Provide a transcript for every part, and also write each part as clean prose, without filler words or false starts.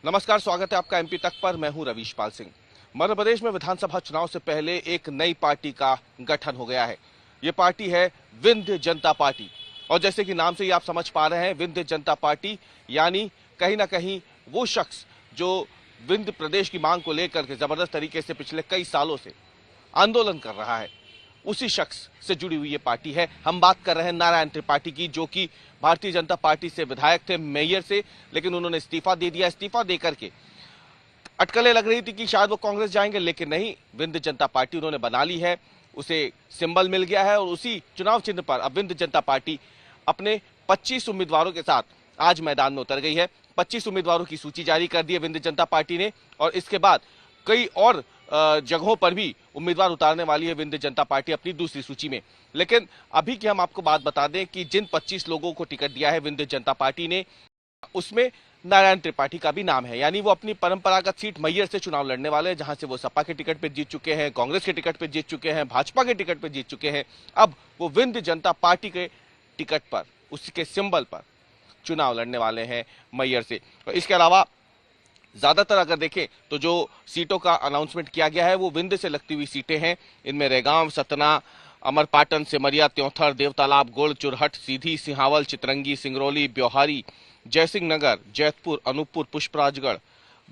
नमस्कार, स्वागत है आपका एमपी तक पर। मैं हूं रवीश पाल सिंह। मध्य प्रदेश में विधानसभा चुनाव से पहले एक नई पार्टी का गठन हो गया है। ये पार्टी है विंध्य जनता पार्टी। और जैसे कि नाम से ही आप समझ पा रहे हैं, विंध्य जनता पार्टी यानी कहीं ना कहीं वो शख्स जो विंध्य प्रदेश की मांग को लेकर के जबरदस्त तरीके से पिछले कई सालों से आंदोलन कर रहा है, उसी शख्स से जुड़ी हुई ये पार्टी है। हम बात कर रहे हैं नारायण त्रिपाठी की, जो कि भारतीय जनता पार्टी से विधायक थे, मेयर से, लेकिन उन्होंने इस्तीफा दे दिया। इस्तीफा देकर के अटकलें लग रही थी कि शायद वो कांग्रेस जाएंगे, लेकिन नहीं, विंध्य जनता पार्टी उन्होंने बना ली है। उसे सिंबल मिल गया है और उसी चुनाव चिन्ह पर अब विंध्य जनता पार्टी अपने 25 उम्मीदवारों के साथ आज मैदान में उतर गई है। 25 उम्मीदवारों की सूची जारी कर दी है विंध्य जनता पार्टी ने, और इसके बाद कई और जगहों पर भी उम्मीदवार उतारने वाली है विंध्य जनता पार्टी अपनी दूसरी सूची में। लेकिन अभी की हम आपको बात बता दें कि जिन 25 लोगों को टिकट दिया है विंध्य जनता पार्टी ने, उसमें नारायण त्रिपाठी का भी नाम है। यानी वो अपनी परंपरागत सीट मैयर से चुनाव लड़ने वाले हैं, जहां से वो सपा के टिकट पर जीत चुके हैं, कांग्रेस के टिकट पर जीत चुके हैं, भाजपा के टिकट पर जीत चुके हैं। अब वो विंध्य जनता पार्टी के टिकट पर, उसके सिंबल पर चुनाव लड़ने वाले हैं मैयर से। इसके अलावा ज्यादातर अगर देखें तो जो सीटों का अनाउंसमेंट किया गया है वो विंध्य से लगती हुई सीटें हैं। इनमें रेगांव, सतना, अमरपाटन, सिमरिया, त्योंथर, देवतालाब, गुड़, चुरहट, सीधी, सिंहावल, चितरंगी, सिंगरौली, ब्योहारी, जयसिंह नगर, जैतपुर, अनूपपुर, पुष्पराजगढ़,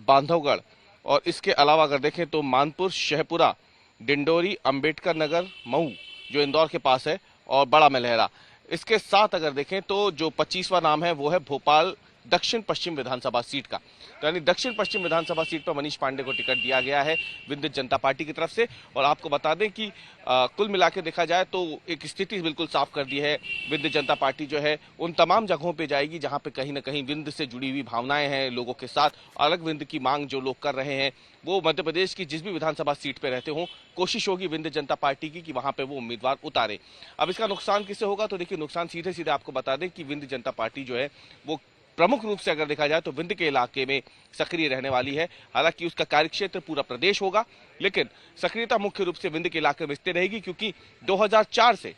बांधवगढ़, और इसके अलावा अगर देखें तो मानपुर, शहपुरा, डिंडोरी, अंबेडकर नगर, महू जो इंदौर के पास है, और बड़ा मलहरा। इसके साथ अगर देखें तो जो 25वां नाम है वो है भोपाल दक्षिण पश्चिम विधानसभा सीट का। तो यानी दक्षिण पश्चिम विधानसभा सीट पर मनीष पांडे को टिकट दिया गया है विंध्य जनता पार्टी की तरफ से। और आपको बता दें कि कुल मिला के देखा जाए तो एक स्थिति बिल्कुल साफ कर दी है। विंध्य जनता पार्टी जो है उन तमाम जगहों पे जाएगी जहां पे कहीं ना कहीं विंध्य से जुड़ी हुई भावनाएं हैं लोगों के साथ। अलग विंध्य की मांग जो लोग कर रहे हैं, वो मध्य प्रदेश की जिस भी विधानसभा सीट पे रहते हों, कोशिश होगी विंध्य जनता पार्टी की कि वहां पे वो उम्मीदवार उतारे। अब इसका नुकसान किससे होगा? तो देखिए, नुकसान सीधे सीधे आपको बता दें कि विंध्य जनता पार्टी जो है वो प्रमुख रूप से अगर देखा जाए तो विंध्य के इलाके में सक्रिय रहने वाली है। हालांकि उसका कार्यक्षेत्र पूरा प्रदेश होगा, लेकिन सक्रियता मुख्य रूप से विंध्य के इलाके में स्थिर रहेगी, क्योंकि 2004 से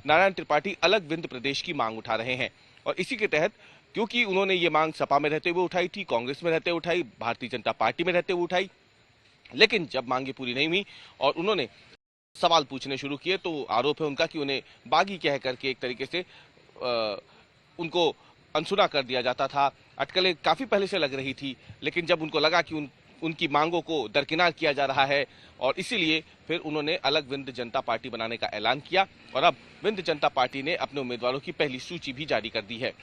नारायण त्रिपाठी अलग विंध्य प्रदेश की मांग उठा रहे हैं। और इसी के तहत, क्योंकि उन्होंने ये मांग सपा में रहते हुए उठाई थी, कांग्रेस में रहते हुए उठाई, भारतीय जनता पार्टी में रहते हुए उठाई, लेकिन जब मांगे पूरी नहीं हुई और उन्होंने सवाल पूछने शुरू किए, तो आरोप है उनका कि उन्हें बागी कह करके एक तरीके से उनको अनसुना कर दिया जाता था। अटकलें काफी पहले से लग रही थी, लेकिन जब उनको लगा कि उनकी मांगों को दरकिनार किया जा रहा है, और इसीलिए फिर उन्होंने अलग विंध्य जनता पार्टी बनाने का ऐलान किया। और अब विंध्य जनता पार्टी ने अपने उम्मीदवारों की पहली सूची भी जारी कर दी है।